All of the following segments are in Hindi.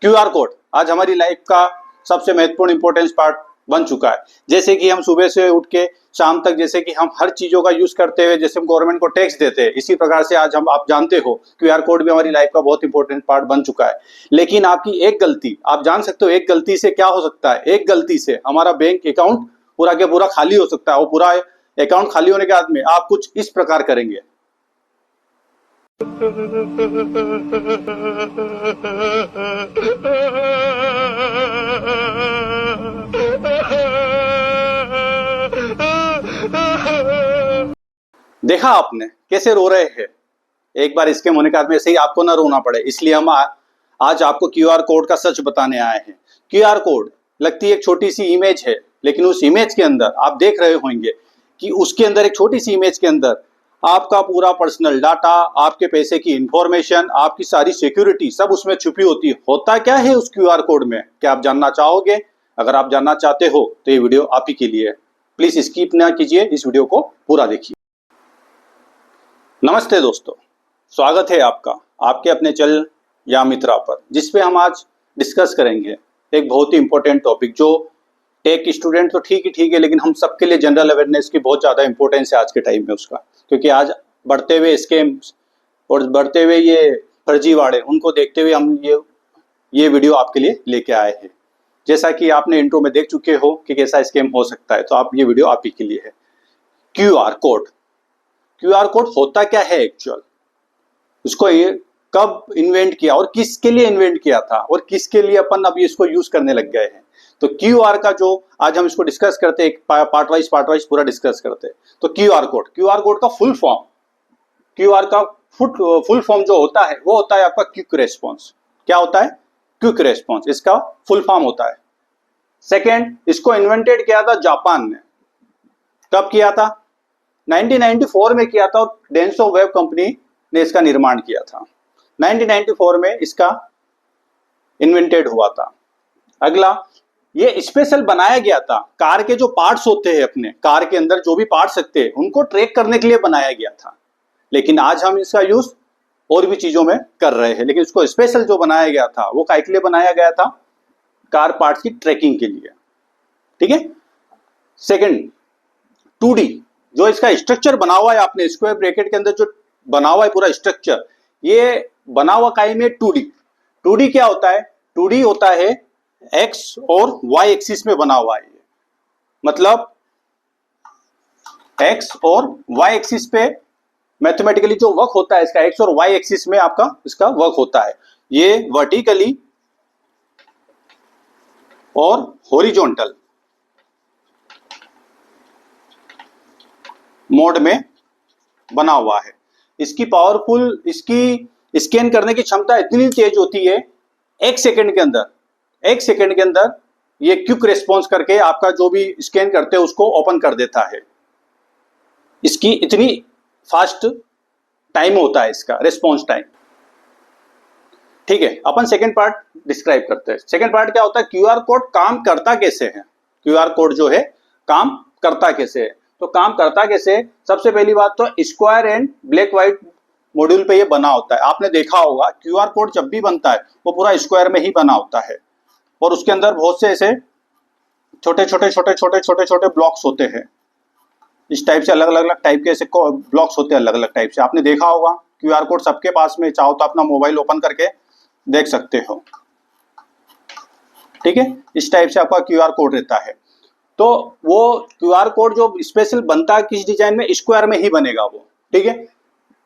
क्यूआर कोड आज हमारी लाइफ का सबसे महत्वपूर्ण इंपॉर्टेंस पार्ट बन चुका है। जैसे कि हम सुबह से उठ के शाम तक जैसे कि हम हर चीजों का यूज करते हुए जैसे हम गवर्नमेंट को टैक्स देते हैं, इसी प्रकार से आज हम आप जानते हो क्यूआर कोड भी हमारी लाइफ का बहुत इंपॉर्टेंट पार्ट बन चुका है। लेकिन आपकी एक गलती, आप जान सकते हो एक गलती से क्या हो सकता है। एक गलती से हमारा बैंक अकाउंट पूरा के पूरा खाली हो सकता है। और पूरा अकाउंट खाली होने के बाद में आप कुछ इस प्रकार करेंगे। देखा आपने कैसे रो रहे हैं। एक बार इसके होने के बाद में ऐसे ही आपको ना रोना पड़े, इसलिए हम आज आपको क्यूआर कोड का सच बताने आए हैं। क्यूआर कोड लगती एक छोटी सी इमेज है, लेकिन उस इमेज के अंदर आप देख रहे होंगे कि उसके अंदर एक छोटी सी इमेज के अंदर आपका पूरा पर्सनल डाटा, आपके पैसे की इंफॉर्मेशन, आपकी सारी सिक्योरिटी सब उसमें छुपी होती है। होता क्या है उस क्यूआर कोड में, क्या आप जानना चाहोगे? अगर आप जानना चाहते हो तो ये वीडियो आप ही के लिए है। प्लीज स्किप ना कीजिए, इस वीडियो को पूरा देखिए। नमस्ते दोस्तों, स्वागत है आपका आपके अपने चैनल या मित्रा पर, जिसपे हम आज डिस्कस करेंगे एक बहुत ही इंपॉर्टेंट टॉपिक जो टेक स्टूडेंट तो ठीक है, लेकिन हम सबके लिए जनरल अवेयरनेस की बहुत ज़्यादा इंपॉर्टेंस है आज के टाइम में उसका। क्योंकि आज बढ़ते हुए स्कैम्स और बढ़ते हुए ये फर्जीवाड़े, उनको देखते हुए हम ये वीडियो आपके लिए लेके आए हैं। जैसा कि आपने इंट्रो में देख चुके हो कि कैसा स्कैम हो सकता है, तो आप ये वीडियो आप ही के लिए है। क्यूआर कोड, क्यूआर कोड होता क्या है एक्चुअल, उसको ये कब इन्वेंट किया और किसके लिए इन्वेंट किया था और किसके लिए अपन अभी इसको यूज करने लग गए हैं। तो क्यूआर का जो आज हम इसको डिस्कस करते हैं, पार्ट वाइज पूरा डिस्कस करते हैं। तो क्यूआर कोड का फुल फॉर्म, क्यूआर का फुल फॉर्म जो होता है वो होता है आपका क्विक रेस्पॉन्स। क्या होता है? क्विक रेस्पॉन्स, इसका फुल फॉर्म होता है। सेकेंड, इसको इन्वेंटेड किया था जापान ने। कब किया था? 1994 में किया था और डेंसो वेब कंपनी ने इसका निर्माण किया था। 1994 में इसका इन्वेंटेड हुआ था। अगला, ये स्पेशल बनाया गया था, कार के जो पार्ट्स होते हैं, अपने कार के अंदर जो भी पार्ट्स सकते हैं उनको ट्रैक करने के लिए बनाया गया था। लेकिन आज हम इसका यूज और भी चीजों में कर रहे हैं, लेकिन इसको स्पेशल जो बनाया गया था वो काहे के लिए बनाया गया था? कार पार्ट्स की ट्रैकिंग के लिए। ठीक है। सेकंड, 2D जो इसका स्ट्रक्चर बना हुआ है, आपने स्क्वायर ब्रैकेट के अंदर जो बना हुआ है पूरा स्ट्रक्चर, ये बना हुआ काहे में? 2D। 2D क्या होता है? 2D होता है एक्स और वाई एक्सिस में बना हुआ है। मतलब एक्स और वाई एक्सिस पे मैथमेटिकली जो वर्क होता है इसका, एक्स और वाई एक्सिस में आपका इसका वर्क होता है। ये वर्टिकली और हॉरिजॉन्टल मोड में बना हुआ है। इसकी पावरफुल, इसकी स्कैन करने की क्षमता इतनी तेज होती है, एक सेकंड के अंदर ये क्विक रेस्पॉन्स करके आपका जो भी स्कैन करते हैं उसको ओपन कर देता है। इसकी इतनी फास्ट टाइम होता है इसका रेस्पॉन्स टाइम। ठीक है, अपन सेकंड पार्ट डिस्क्राइब करते हैं। सेकंड पार्ट क्या होता है? क्यूआर कोड काम करता कैसे है। क्यूआर कोड जो है काम करता कैसे है? तो काम करता कैसे? सबसे पहली बात तो square and black white module पे ये बना होता है। आपने देखा होगा क्यूआर कोड जब भी बनता है वो पूरा स्क्वायर में ही बना होता है और उसके अंदर बहुत से ऐसे छोटे छोटे ब्लॉक्स होते हैं। इस टाइप से अलग अलग टाइप के ऐसे ब्लॉक्स होते हैं, अलग अलग टाइप से। आपने देखा होगा क्यूआर कोड सबके पास में, चाहो तो अपना मोबाइल ओपन करके देख सकते हो। ठीक है, इस टाइप से आपका क्यूआर कोड रहता है। तो वो क्यूआर कोड जो स्पेशल बनता है किस डिजाइन में? स्क्वायर में ही बनेगा वो। ठीक है,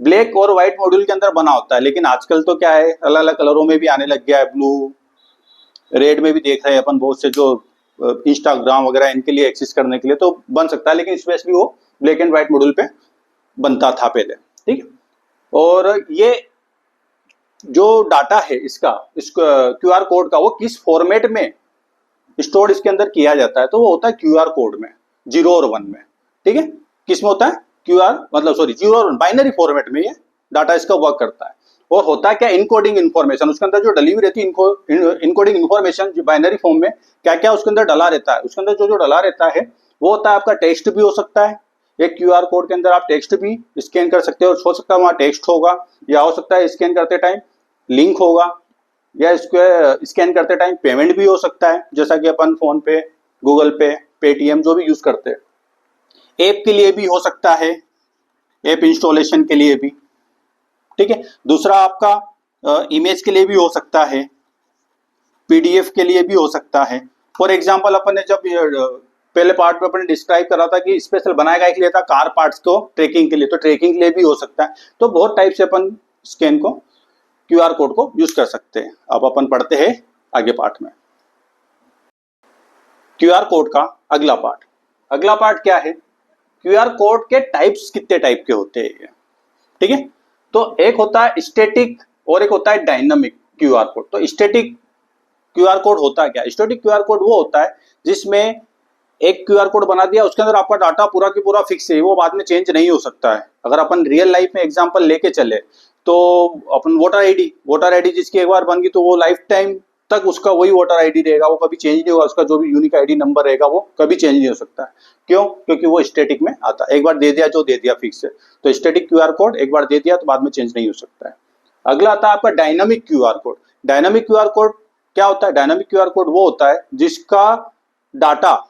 ब्लैक और व्हाइट मॉड्यूल के अंदर बना होता है। लेकिन आजकल तो क्या है, अलग अलग कलरों में भी आने लग गया है, ब्लू रेड में भी देख रहे हैं अपन बहुत से, जो इंस्टाग्राम वगैरह इनके लिए एक्सेस करने के लिए तो बन सकता है, लेकिन स्पेशली वो ब्लैक एंड व्हाइट मॉड्यूल पे बनता था पहले। ठीक है, और ये जो डाटा है इसका, इस क्यूआर कोड का, वो किस फॉर्मेट में स्टोर इसके अंदर किया जाता है? तो वो होता है क्यूआर कोड में, 0 और 1 में। ठीक है, किस में होता है? क्यूआर मतलब 0 और 1 बाइनरी फॉर्मेट में ये डाटा इसका वर्क करता है। और होता है क्या? इनकोडिंग इन्फॉर्मेशन, उसके अंदर जो डली हुई रहती है इनकोडिंग इन्फॉर्मेशन जो बाइनरी फॉर्म में क्या क्या उसके अंदर डला रहता है, उसके अंदर जो डला रहता है वो होता है आपका टेक्स्ट भी हो सकता है। एक क्यूआर कोड के अंदर आप टेक्स्ट भी स्कैन कर सकते हो, हो सकता है वहां टेक्स्ट होगा, या हो सकता है स्कैन करते टाइम लिंक होगा, या इसको स्कैन करते टाइम पेमेंट भी हो सकता है, जैसा कि अपन फोन पे, गूगल पे, पेटीएम जो भी यूज करते हैं। ऐप के लिए भी हो सकता है, ऐप इंस्टॉलेशन के लिए भी, ठीक है। दूसरा आपका इमेज के लिए भी हो सकता है, पीडीएफ के लिए भी हो सकता है। फॉर एग्जांपल अपन ने जब पहले पार्ट में अपन ने डिस्क्राइब करा था कि स्पेशल बनाएगा एक लिए था कार पार्ट्स को ट्रैकिंग के लिए, तो ट्रैकिंग के लिए भी हो सकता है। तो बहुत टाइप से अपन स्कैन को, क्यूआर कोड को यूज कर सकते हैं। अब अपन पढ़ते हैं आगे पार्ट में क्यूआर कोड का अगला पार्ट। अगला पार्ट क्या है, क्यूआर कोड के टाइप्स कितने टाइप के होते हैं, ठीक है। तो एक होता है स्टैटिक और एक होता है डायनामिक क्यूआर कोड। तो स्टैटिक क्यूआर कोड होता है क्या, स्टैटिक क्यूआर कोड वो होता है जिसमें एक क्यूआर कोड बना दिया, उसके अंदर आपका डाटा पूरा की पूरा फिक्स है, वो बाद में चेंज नहीं हो सकता है। अगर अपन रियल लाइफ में एग्जांपल लेके चले तो अपन वोटर आईडी जिसकी एक बार बन गई तो वो लाइफ टाइम तक उसका वही वोटर आईडी रहेगा, वो कभी चेंज नहीं होगा। उसका जो भी यूनिक आईडी नंबर रहेगा वो कभी चेंज नहीं हो सकता है। क्यों, क्योंकि वो स्टैटिक में आता है, एक बार दे दिया जो दे दिया फिक्स है। तो स्टैटिक क्यूआर कोड एक बार दे दिया तो बाद में चेंज नहीं हो सकता है। अगला आता है आपका dynamic QR code. Dynamic QR code क्या होता है, डायनामिक क्यूआर कोड वो होता है जिसका डाटा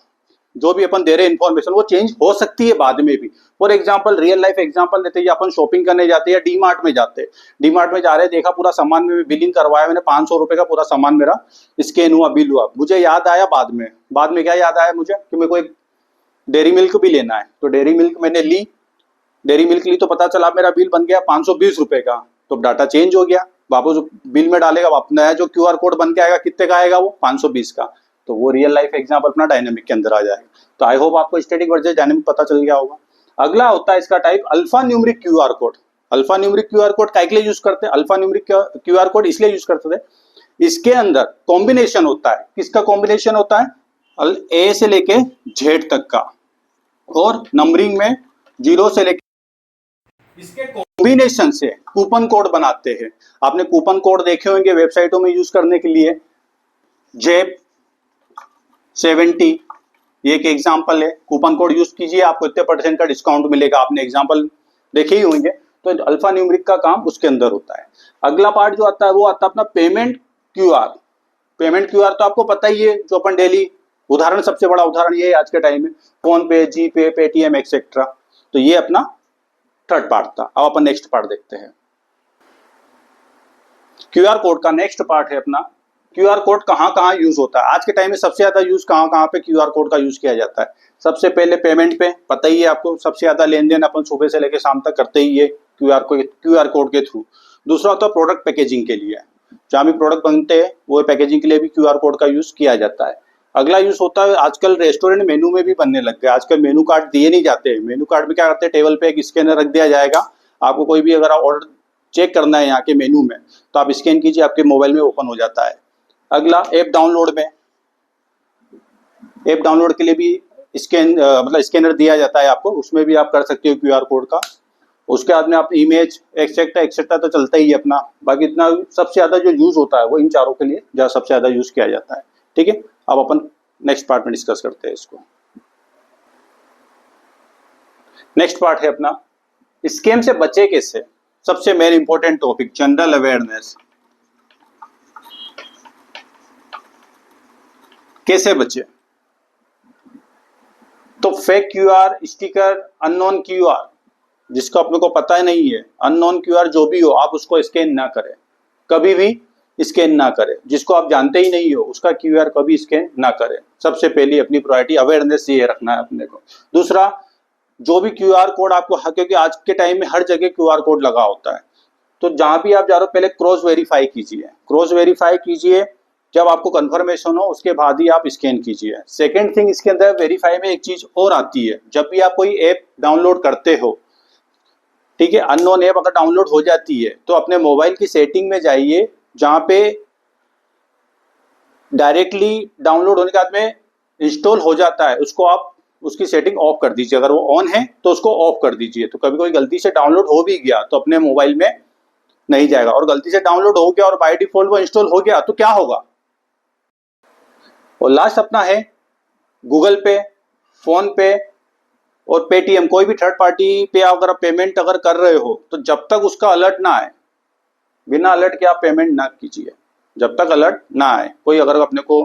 जो भी अपन दे रहे हैं इन्फॉर्मेशन वो चेंज हो सकती है बाद में भी। For example real life example लेते हैं, अपन शॉपिंग करने जाते हैं या डी मार्ट में जाते हैं, डी मार्ट में जा रहे हैं, देखा पूरा सामान में बिलिंग करवाया मैंने, 500 रुपए का पूरा सामान मेरा स्कैन हुआ, बिल हुआ। मुझे याद आया बाद में क्या याद आया मुझे कि मेरे को एक डेयरी मिल्क भी लेना है, तो डेयरी मिल्क मैंने ली, डेयरी मिल्क ली तो पता चला मेरा बिल बन गया 520 रुपए का। तो डाटा चेंज हो गया, वापस जो बिल में डालेगा नया जो क्यूआर कोड बन के आएगा कितने का आएगा, वो 520 का। तो वो रियल लाइफ एग्जांपल अपना डायनामिक के अंदर आ जाएगा। तो आई होप आपको स्टैटिक वर्सेस डायनामिक पता चल गया होगा। अगला होता है इसका type alpha numeric QR code. Alpha numeric QR code काहे के लिए यूज करते हैं, अल्फा न्यूमेरिक क्यूआर कोड इसलिए यूज करते थे, इसके अंदर कॉम्बिनेशन होता है। किसका कॉम्बिनेशन होता है, ए से लेके जेड तक का, और नंबरिंग में 0 से लेके, इसके कॉम्बिनेशन से कूपन कोड बनाते हैं। आपने कूपन कोड देखे होंगे वेबसाइटों में यूज करने के लिए, जेब 70 ये एक एग्जांपल है। कूपन कोड यूज कीजिए, आपको इतने % का डिस्काउंट मिलेगा, आपने एग्जांपल देखे ही होंगे। तो अल्फा न्यूमेरिक का काम उसके अंदर होता है। अगला पार्ट जो आता है वो आता है अपना पेमेंट क्यूआर। पेमेंट क्यूआर तो आपको पता ही है, जो अपन डेली उदाहरण, सबसे बड़ा उदाहरण ये है आज के टाइम में, फोन पे, जी पे, पेटीएम एक्सेट्रा। तो ये अपना थर्ड पार्ट था। अब अपन नेक्स्ट पार्ट देखते हैं। क्यूआर कोड का नेक्स्ट पार्ट है अपना क्यूआर कोड कहाँ कहाँ यूज होता है। आज के टाइम में सबसे ज्यादा यूज कहाँ कहाँ पे क्यूआर कोड का यूज किया जाता है। सबसे पहले पेमेंट पे, पता ही है आपको, सबसे ज्यादा लेन देन अपन सुबह से लेकर शाम तक करते ही है क्यूआर कोड के थ्रू। दूसरा होता है प्रोडक्ट पैकेजिंग के लिए, जहाँ भी प्रोडक्ट बनते हैं वो पैकेजिंग के लिए भी क्यूआर कोड का यूज किया जाता है। अगला यूज होता है, आजकल रेस्टोरेंट मेनू में भी बनने लग गए। आजकल मेनू कार्ड दिए नहीं जाते, मेनू कार्ड में क्या करते हैं, टेबल पे एक स्कैनर रख दिया जाएगा। आपको कोई भी अगर ऑर्डर चेक करना है यहाँ के मेनू में तो आप स्कैन कीजिए, आपके मोबाइल में ओपन हो जाता है। अगला ऐप डाउनलोड में, ऐप डाउनलोड के लिए भी मतलब स्कैनर दिया जाता है आपको, उसमें भी आप कर सकते हो क्यूआर कोड का। उसके बाद में आप इमेज एक्सेट्रा तो चलता ही है अपना। बाकी इतना सबसे ज्यादा जो यूज होता है वो इन चारों के लिए जहाँ सबसे ज्यादा यूज किया जाता है, ठीक है। अब अपन नेक्स्ट पार्ट में डिस्कस करते हैं इसको। नेक्स्ट पार्ट है अपना स्कैम से बचे कैसे। सबसे main important topic, general awareness, कैसे बचे। तो fake QR, sticker, unknown QR, जिसको अपने को पता ही नहीं है, अननोन क्यूआर जो भी हो आप उसको स्कैन ना करें, कभी भी स्कैन ना करें। जिसको आप जानते ही नहीं हो उसका क्यूआर कभी स्कैन ना करें। सबसे पहली अपनी प्रायोरिटी अवेयरनेस ये रखना है अपने को। दूसरा, जो भी क्यूआर कोड आपको, क्योंकि आज के टाइम में हर जगह क्यूआर कोड लगा होता है, तो जहां भी आप जा रहे हो पहले क्रॉस वेरीफाई कीजिए। क्रॉस वेरीफाई कीजिए, जब आपको कंफर्मेशन हो उसके बाद ही आप स्कैन कीजिए। सेकंड थिंग, इसके अंदर वेरीफाई में एक चीज और आती है, जब भी आप कोई ऐप डाउनलोड करते हो, ठीक है, अननोन ऐप अगर डाउनलोड हो जाती है तो अपने मोबाइल की सेटिंग में जाइए, जहां पे डायरेक्टली डाउनलोड होने के बाद में इंस्टॉल हो जाता है, उसको आप उसकी सेटिंग ऑफ कर दीजिए। अगर वो ऑन है तो उसको ऑफ कर दीजिए। तो कभी कोई गलती से डाउनलोड हो भी गया तो अपने मोबाइल में नहीं जाएगा, और गलती से डाउनलोड हो गया और बाय डिफॉल्ट वो इंस्टॉल हो गया तो क्या होगा। और लास्ट अपना है गूगल पे, फोन पे और पेटीएम, कोई भी थर्ड पार्टी पे अगर आप पेमेंट अगर कर रहे हो तो जब तक उसका अलर्ट ना आए, बिना अलर्ट के आप पेमेंट ना कीजिए। जब तक अलर्ट ना आए। कोई अगर अपने को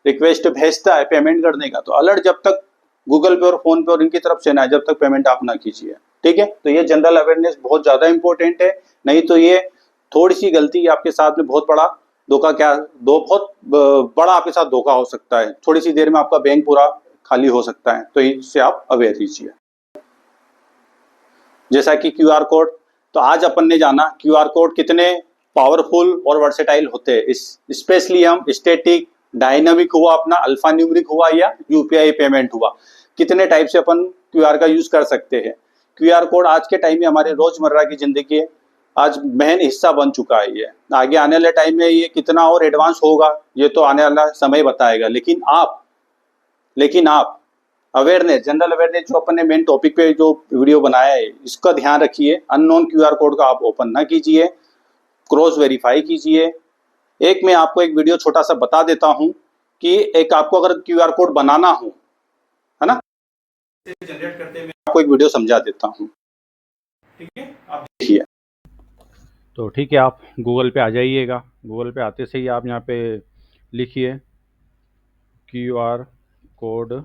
रिक्वेस्ट भेजता है पेमेंट करने का, तो अलर्ट जब तक गूगल पे और फोन पे और इनकी तरफ से ना आए, जब तक पेमेंट आप ना कीजिए। ठीक है, तो ये जनरल अवेयरनेस बहुत ज़्यादा इंपॉर्टेंट है। नहीं तो ये थोड़ी सी गलती आपके साथ में बहुत बड़ा धोखा, बहुत बड़ा आपके साथ धोखा हो सकता है। थोड़ी सी देर में आपका बैंक पूरा खाली हो सकता है, तो इससे आप अवेयर रहिए। जैसा कि क्यूआर कोड, तो आज अपन ने जाना क्यूआर कोड कितने पावरफुल और वर्सेटाइल होते हैं। स्पेशली हम स्टैटिक, डायनामिक हुआ अपना, अल्फा न्यूमेरिक हुआ या यूपीआई पेमेंट हुआ, कितने टाइप से अपन क्यूआर का यूज कर सकते हैं। क्यूआर कोड आज के टाइम में हमारे रोजमर्रा की जिंदगी है, आज मेन हिस्सा बन चुका है। ये आगे आने वाले टाइम में ये कितना और एडवांस होगा, ये तो आने वाला समय बताएगा। लेकिन आप अवेयरनेस, जनरल अवेयरनेस जो अपन ने मेन टॉपिक पे जो वीडियो बनाया है, इसका ध्यान रखिए। अननोन क्यूआर कोड का आप ओपन ना कीजिए, क्रॉस वेरीफाई कीजिए। एक मैं आपको एक वीडियो छोटा सा बता देता हूं कि एक आपको अगर क्यूआर कोड बनाना हो, है ना, जनरेट करते हुए आपको एक वीडियो समझा देता हूं। ठीक है, आप देखिए। तो ठीक है, आप गूगल पे आ जाइएगा। गूगल पे आते से ही आप यहाँ पे लिखिए क्यूआर कोड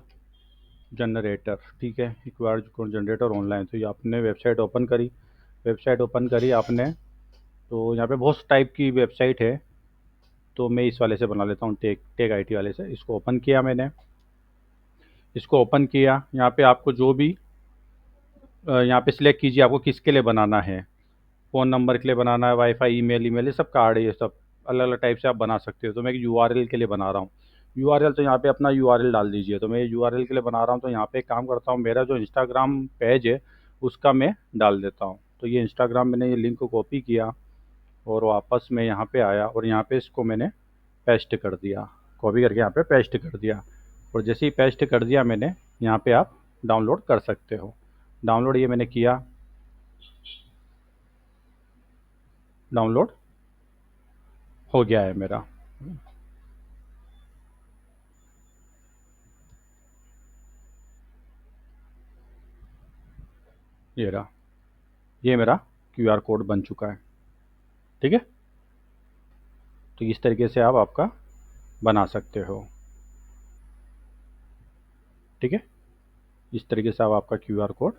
जनरेटर। ठीक है, क्यूआर कोड जनरेटर ऑनलाइन। तो ये आपने वेबसाइट ओपन करी आपने। तो यहाँ पे बहुत टाइप की वेबसाइट है, तो मैं इस वाले से बना लेता हूँ, टेक आईटी वाले से। इसको ओपन किया मैंने। यहाँ पे आपको जो भी यहाँ पे सिलेक्ट कीजिए आपको किसके लिए बनाना है। फ़ोन नंबर के लिए बनाना है, वाईफाई, ईमेल, ये सब कार्ड है, ये सब अलग अलग टाइप से आप बना सकते हो। तो मैं एक यूआरएल के लिए बना रहा हूँ। यूआरएल तो यहाँ पे अपना यूआरएल डाल दीजिए। तो मैं यूआरएल के लिए बना रहा हूँ, तो यहाँ पे एक काम करता हूँ, मेरा जो इंस्टाग्राम पेज है उसका मैं डाल देता हूँ। तो ये इंस्टाग्राम, मैंने ये लिंक को कॉपी किया और वापस मैं यहाँ पे आया और यहाँ पे इसको मैंने पेस्ट कर दिया, कॉपी करके यहाँ पे पेस्ट कर दिया। और जैसे ही पेस्ट कर दिया मैंने, यहाँ पे आप डाउनलोड कर सकते हो। डाउनलोड ये मैंने किया, डाउनलोड हो गया है मेरा। ये रहा, ये मेरा क्यूआर कोड बन चुका है। ठीक है, तो इस तरीके से आप आपका बना सकते हो। ठीक है, इस तरीके से आप आपका क्यूआर कोड।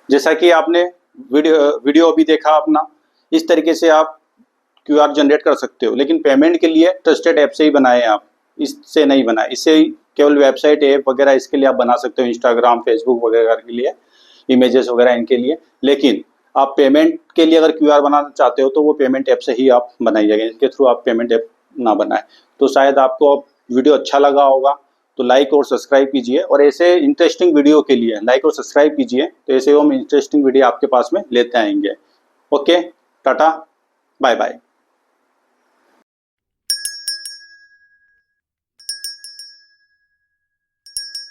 जैसा कि आपने वीडियो अभी देखा अपना, इस तरीके से आप क्यूआर जनरेट कर सकते हो। लेकिन पेमेंट के लिए ट्रस्टेड ऐप से ही बनाए आप, इससे नहीं बनाए। इससे ही केवल वेबसाइट, ऐप वगैरह इसके लिए आप बना सकते हो, इंस्टाग्राम, फेसबुक वगैरह के लिए, इमेजेस वगैरह इनके लिए। लेकिन आप पेमेंट के लिए अगर क्यूआर बनाना चाहते हो तो वो पेमेंट ऐप से ही आप बनाइएगा, इसके थ्रू आप पेमेंट ऐप ना बनाए। तो शायद आपको वीडियो अच्छा लगा होगा, तो लाइक और सब्सक्राइब कीजिए। और ऐसे इंटरेस्टिंग वीडियो के लिए लाइक और सब्सक्राइब कीजिए, तो ऐसे हम इंटरेस्टिंग वीडियो आपके पास में लेते आएंगे। Okay, tata, bye bye.